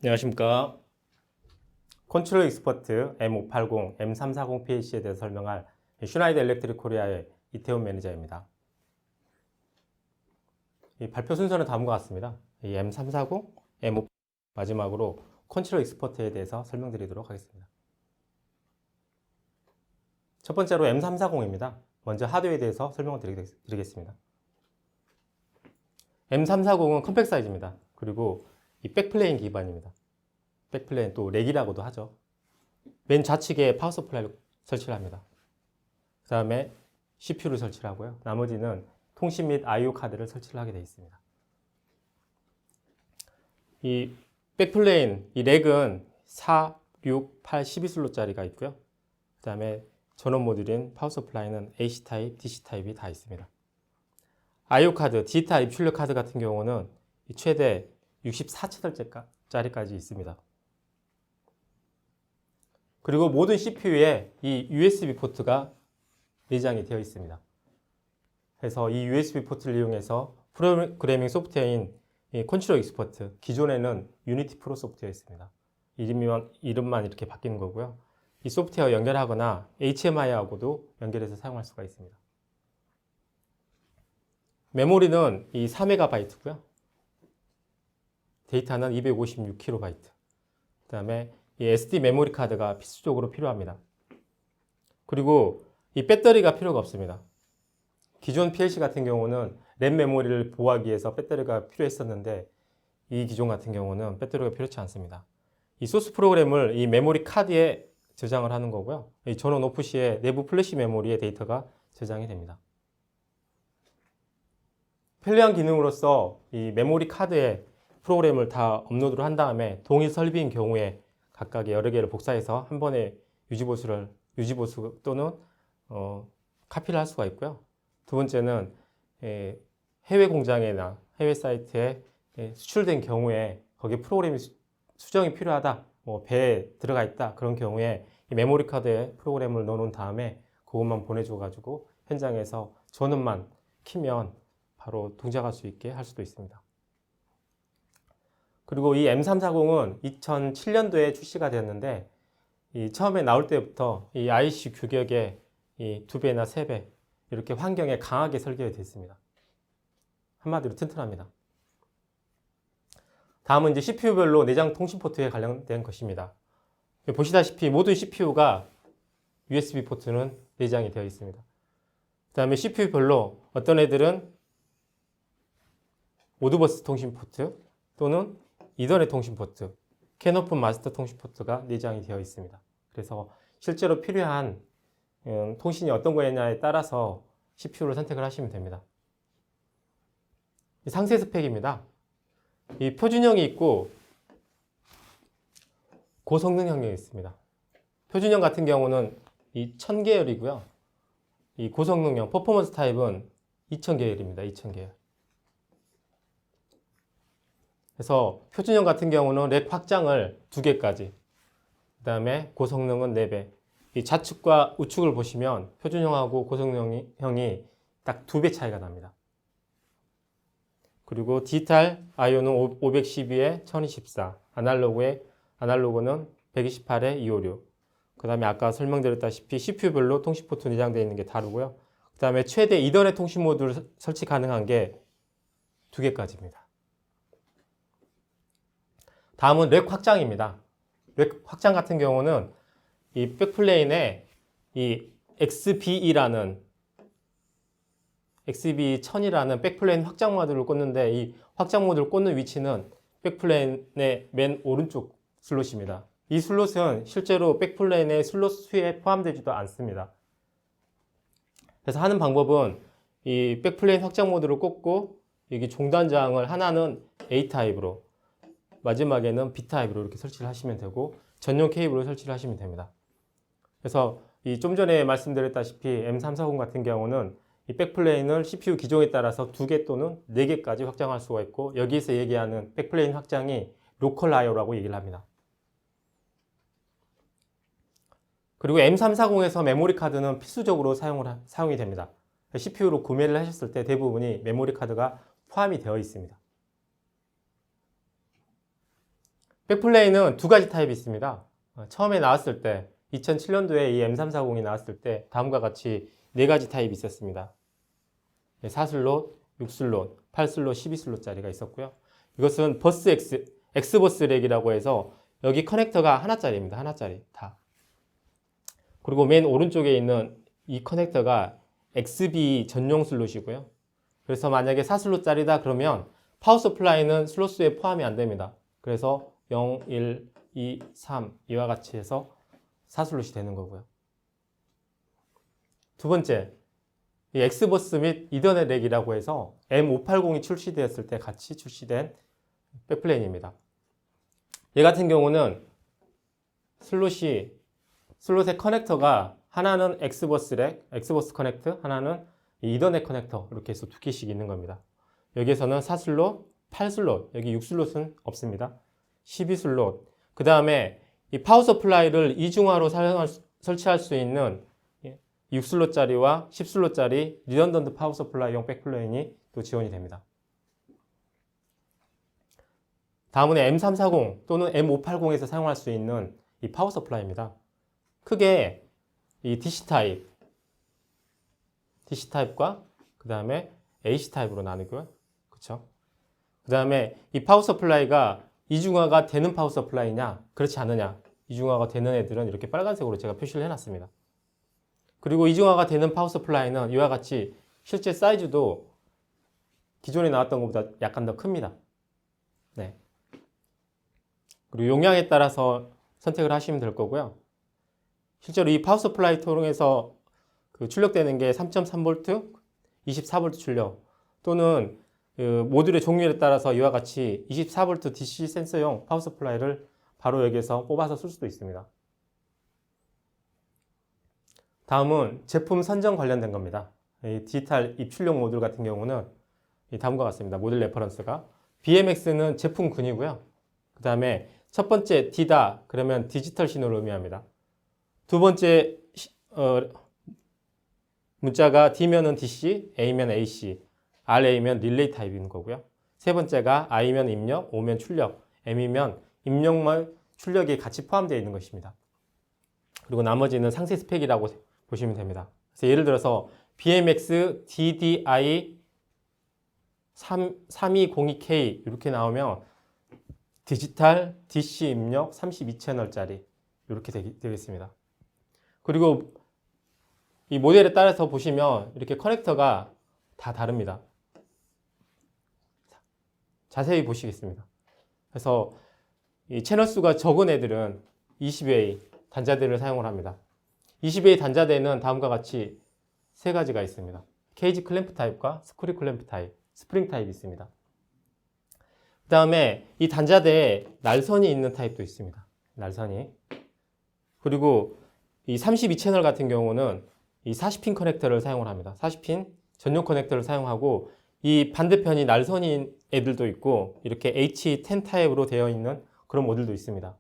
안녕하십니까. 컨트롤 익스퍼트 M580, M340 PLC에 대해서 설명할 슈나이더 일렉트릭 코리아의 이태훈 매니저입니다. 이 발표 순서는 다음과 같습니다. 이 M340, M5 마지막으로 컨트롤 익스퍼트에 대해서 설명드리도록 하겠습니다. 첫 번째로 M340입니다. 먼저 하드웨어에 대해서 설명을 드리겠습니다. M340은 컴팩 사이즈입니다. 그리고 이 백플레인 기반입니다. 백플레인 또 렉이라고도 하죠. 맨 좌측에 파워 서플라이를 설치를 합니다. 그 다음에 CPU를 설치를 하고요. 나머지는 통신 및 I/O 카드를 설치를 하게 되어 있습니다. 이 백플레인, 이 렉은 4, 6, 8, 12슬롯짜리가 있고요. 그 다음에 전원 모듈인 파워 서플라이는 AC 타입, DC 타입이 다 있습니다. I/O 카드, 디지털 입출력 카드 같은 경우는 최대 64채널짜리까지 있습니다. 그리고 모든 CPU에 이 USB 포트가 내장이 되어 있습니다. 그래서 이 USB 포트를 이용해서 프로그래밍 소프트웨어인 컨트롤 익스퍼트, 기존에는 유니티 프로 소프트웨어였습니다. 이름만 이렇게 바뀌는 거고요. 이 소프트웨어 연결하거나 HMI하고도 연결해서 사용할 수가 있습니다. 메모리는 이 4MB고요. 데이터는 256KB. 그 다음에 이 SD 메모리 카드가 필수적으로 필요합니다. 그리고 이 배터리가 필요가 없습니다. 기존 PLC 같은 경우는 램 메모리를 보호하기 위해서 배터리가 필요했었는데 이 기종 같은 경우는 배터리가 필요치 않습니다. 이 소스 프로그램을 이 메모리 카드에 저장을 하는 거고요. 이 전원 오프 시에 내부 플래시 메모리에 데이터가 저장이 됩니다. 편리한 기능으로서 이 메모리 카드에 프로그램을 다 업로드를 한 다음에 동일 설비인 경우에 각각의 여러 개를 복사해서 한 번에 유지보수 또는 카피를 할 수가 있고요. 두 번째는 해외 공장이나 해외 사이트에 수출된 경우에 거기에 프로그램이 수정이 필요하다, 배에 들어가 있다 그런 경우에 이 메모리 카드에 프로그램을 넣어놓은 다음에 그것만 보내줘가지고 현장에서 전원만 키면 바로 동작할 수 있게 할 수도 있습니다. 그리고 이 M340은 2007년도에 출시가 되었는데 처음에 나올 때부터 이 IC 규격의 이 2배나 3배 이렇게 환경에 강하게 설계되어 있습니다. 한마디로 튼튼합니다. 다음은 이제 CPU별로 내장 통신 포트에 관련된 것입니다. 보시다시피 모든 CPU가 USB 포트는 내장이 되어 있습니다. 그 다음에 CPU별로 어떤 애들은 모드버스 통신 포트 또는 이더넷 통신 포트, 캔오픈 마스터 통신 포트가 내장이 되어 있습니다. 그래서 실제로 필요한 통신이 어떤 거냐에 따라서 CPU를 선택을 하시면 됩니다. 상세 스펙입니다. 이 표준형이 있고 고성능형이 있습니다. 표준형 같은 경우는 이 1000계열이고요. 이 고성능형 퍼포먼스 타입은 2000계열입니다. 2000계열. 그래서 표준형 같은 경우는 렉 확장을 2개까지, 그 다음에 고성능은 4배. 이 좌측과 우측을 보시면 표준형하고 고성능형이 딱 2배 차이가 납니다. 그리고 디지털 I/O는 512에 1024, 아날로그는 128에 256. 그 다음에 아까 설명드렸다시피 CPU별로 통신 포트 내장되어 있는 게 다르고요. 그 다음에 최대 이더넷 통신 모듈 설치 가능한 게 2개까지입니다. 다음은 렉 확장입니다. 렉 확장 같은 경우는 이 백플레인에 이 XB1000이라는 백플레인 확장 모듈을 꽂는데 이 확장 모듈을 꽂는 위치는 백플레인의 맨 오른쪽 슬롯입니다. 이 슬롯은 실제로 백플레인의 슬롯 수에 포함되지도 않습니다. 그래서 하는 방법은 이 백플레인 확장 모듈을 꽂고 여기 종단장을 하나는 A타입으로 마지막에는 B타입으로 이렇게 설치를 하시면 되고 전용 케이블을 설치를 하시면 됩니다. 그래서 이 좀 전에 말씀드렸다시피 M340 같은 경우는 이 백플레인을 CPU 기종에 따라서 2개 또는 4개까지 확장할 수가 있고 여기에서 얘기하는 백플레인 확장이 로컬 I/O라고 얘기를 합니다. 그리고 M340에서 메모리 카드는 필수적으로 사용이 됩니다. CPU로 구매를 하셨을 때 대부분이 메모리 카드가 포함이 되어 있습니다. 백플레인은 두 가지 타입이 있습니다. 처음에 나왔을 때 2007년도에 이 M340이 나왔을 때 다음과 같이 네 가지 타입이 있었습니다. 4슬롯, 6슬롯, 8슬롯, 12슬롯짜리가 있었고요. 이것은 버스 X버스 렉이라고 해서 여기 커넥터가 하나짜리입니다. 하나짜리 다. 그리고 맨 오른쪽에 있는 이 커넥터가 XB 전용 슬롯이고요. 그래서 만약에 4슬롯짜리다 그러면 파워 서플라이는 슬롯 수에 포함이 안 됩니다. 그래서 0, 1, 2, 3 이와 같이 해서 4슬롯이 되는 거고요. 두 번째, 이 X버스 및 이더넷 렉이라고 해서 M580이 출시되었을 때 같이 출시된 백플레인입니다. 얘 같은 경우는 슬롯의 커넥터가 하나는 X버스 렉, X버스 커넥터, 하나는 이더넷 커넥터 이렇게 해서 두 개씩 있는 겁니다. 여기에서는 4슬롯, 8슬롯, 여기 6슬롯은 없습니다. 12슬롯, 그 다음에 이 파워 서플라이를 이중화로 설치할 수 있는 6슬롯짜리와 10슬롯짜리 리던던트 파워 서플라이용 백플레인이 또 지원이 됩니다. 다음은 M340 또는 M580에서 사용할 수 있는 이 파워 서플라이입니다. 크게 이 DC 타입과 그 다음에 AC 타입으로 나누고요. 그렇죠? 그 다음에 이 파워 서플라이가 이중화가 되는 파워 서플라이냐, 그렇지 않느냐. 이중화가 되는 애들은 이렇게 빨간색으로 제가 표시를 해놨습니다. 그리고 이중화가 되는 파워 서플라이는 이와 같이 실제 사이즈도 기존에 나왔던 것보다 약간 더 큽니다. 네. 그리고 용량에 따라서 선택을 하시면 될 거고요. 실제로 이 파워 서플라이 통해서 출력되는 게 3.3V, 24V 출력 또는 모듈의 종류에 따라서 이와 같이 24V DC 센서용 파워 서플라이를 바로 여기에서 뽑아서 쓸 수도 있습니다. 다음은 제품 선정 관련된 겁니다. 이 디지털 입출력 모듈 같은 경우는 다음과 같습니다. 모델 레퍼런스가 BMX는 제품군이고요. 그 다음에 첫 번째 D다 그러면 디지털 신호를 의미합니다. 두 번째 문자가 D면은 DC, A면 AC, RA면 릴레이 타입인 거고요. 세 번째가 I면 입력, O면 출력, M이면 입력만 출력이 같이 포함되어 있는 것입니다. 그리고 나머지는 상세 스펙이라고 보시면 됩니다. 그래서 예를 들어서 BMX DDI 3202K 이렇게 나오면 디지털 DC 입력 32채널짜리 이렇게 되겠습니다. 그리고 이 모델에 따라서 보시면 이렇게 커넥터가 다 다릅니다. 자세히 보시겠습니다. 그래서 이 채널 수가 적은 애들은 20A 단자대를 사용을 합니다. 20A 단자대는 다음과 같이 세 가지가 있습니다. 케이지 클램프 타입과 스크류 클램프 타입, 스프링 타입이 있습니다. 그 다음에 이 단자대에 날선이 있는 타입도 있습니다. 날선이. 그리고 이 32채널 같은 경우는 이 40핀 커넥터를 사용을 합니다. 40핀 전용 커넥터를 사용하고 이 반대편이 날선인 애들도 있고 이렇게 H10 타입으로 되어 있는 그런 모델도 있습니다.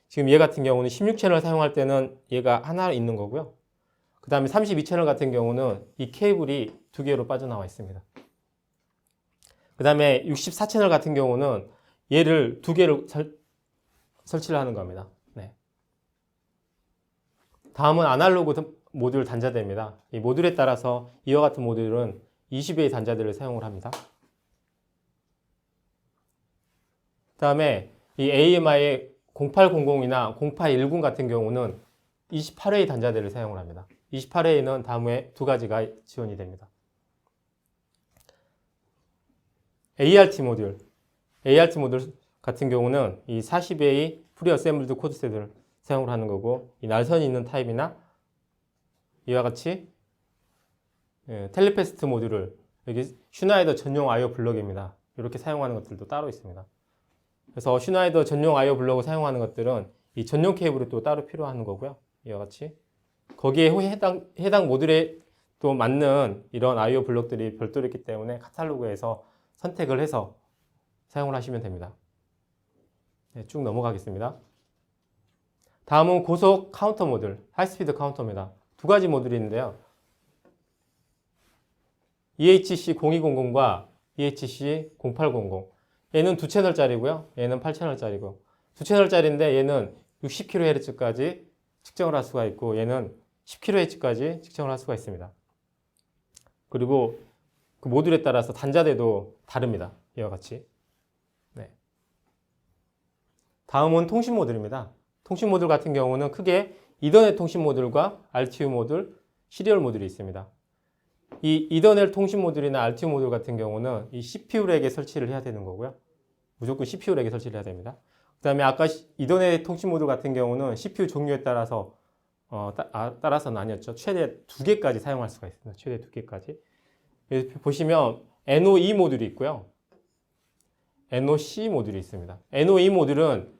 지금 얘 같은 경우는 16채널 사용할 때는 얘가 하나 있는 거고요. 그 다음에 32채널 같은 경우는 이 케이블이 두 개로 빠져나와 있습니다. 그 다음에 64채널 같은 경우는 얘를 두 개를 설치를 하는 겁니다. 네. 다음은 아날로그 모듈 단자대입니다. 이 모듈에 따라서 이와 같은 모듈은 20A 단자대를 사용을 합니다. 그 다음에 이 AMI의 0800이나 0810 같은 경우는 28A 단자대를 사용을 합니다. 28A는 다음에 두 가지가 지원이 됩니다. ART 모듈 같은 경우는 이 40A 프리 어셈블드 코드셋을 사용을 하는 거고 이 날선이 있는 타입이나 이와 같이 텔레패스트 모듈을 여기 슈나이더 전용 I/O 블럭입니다. 이렇게 사용하는 것들도 따로 있습니다. 그래서 슈나이더 전용 I/O 블럭을 사용하는 것들은 이 전용 케이블이 또 따로 필요한 거고요. 이와 같이 거기에 해당 모듈에 또 맞는 이런 I/O 블럭들이 별도로 있기 때문에 카탈로그에서 선택을 해서 사용을 하시면 됩니다. 네, 쭉 넘어가겠습니다. 다음은 고속 카운터 모듈, 하이스피드 카운터입니다. 두 가지 모듈이 있는데요. EHC0200과 EHC0800. 얘는 2채널짜리고요. 얘는 8채널짜리고. 2채널짜리인데 얘는 60kHz까지 측정을 할 수가 있고 얘는 10kHz까지 측정을 할 수가 있습니다. 그리고 그 모듈에 따라서 단자대도 다릅니다. 이와 같이. 네. 다음은 통신 모듈입니다. 통신 모듈 같은 경우는 크게 이더넷 통신 모듈과 RTU 모듈, 시리얼 모듈이 있습니다. 이 이더넷 통신 모듈이나 RTU 모듈 같은 경우는 이 CPU 렉에 설치를 해야 되는 거고요. 무조건 CPU 렉에 설치를 해야 됩니다. 그 다음에 아까 이더넷 통신 모듈 같은 경우는 CPU 종류에 따라서 따라서 나뉘었죠. 최대 2개까지 사용할 수가 있습니다. 최대 2개까지. 보시면 NOE 모듈이 있고요. NOC 모듈이 있습니다. NOE 모듈은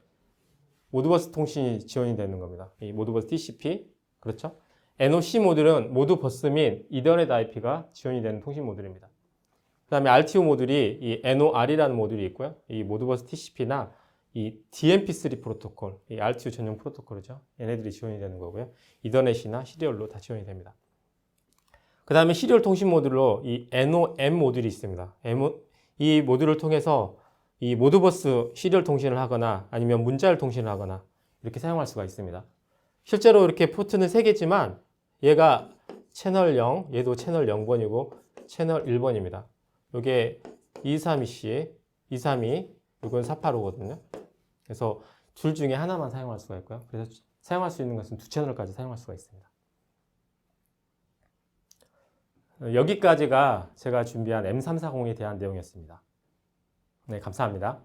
모드버스 통신이 지원이 되는 겁니다. 이 모드버스 TCP, 그렇죠? NOC 모듈은 모드버스 및 이더넷 IP가 지원이 되는 통신 모듈입니다. 그 다음에 RTU 모듈이 이 NOR이라는 모듈이 있고요. 이 모드버스 TCP나 이 DMP3 프로토콜, 이 RTU 전용 프로토콜이죠. 얘네들이 지원이 되는 거고요. 이더넷이나 시리얼로 다 지원이 됩니다. 그 다음에 시리얼 통신 모듈로 이 NOM 모듈이 있습니다. 이 모듈을 통해서 이 모드버스 시리얼 통신을 하거나 아니면 문자열 통신을 하거나 이렇게 사용할 수가 있습니다. 실제로 이렇게 포트는 3개지만 얘가 채널 0, 얘도 채널 0번이고 채널 1번입니다. 이게 232C, 232, 이건 485거든요. 그래서 둘 중에 하나만 사용할 수가 있고요. 그래서 사용할 수 있는 것은 2채널까지 사용할 수가 있습니다. 여기까지가 제가 준비한 M340에 대한 내용이었습니다. 네, 감사합니다.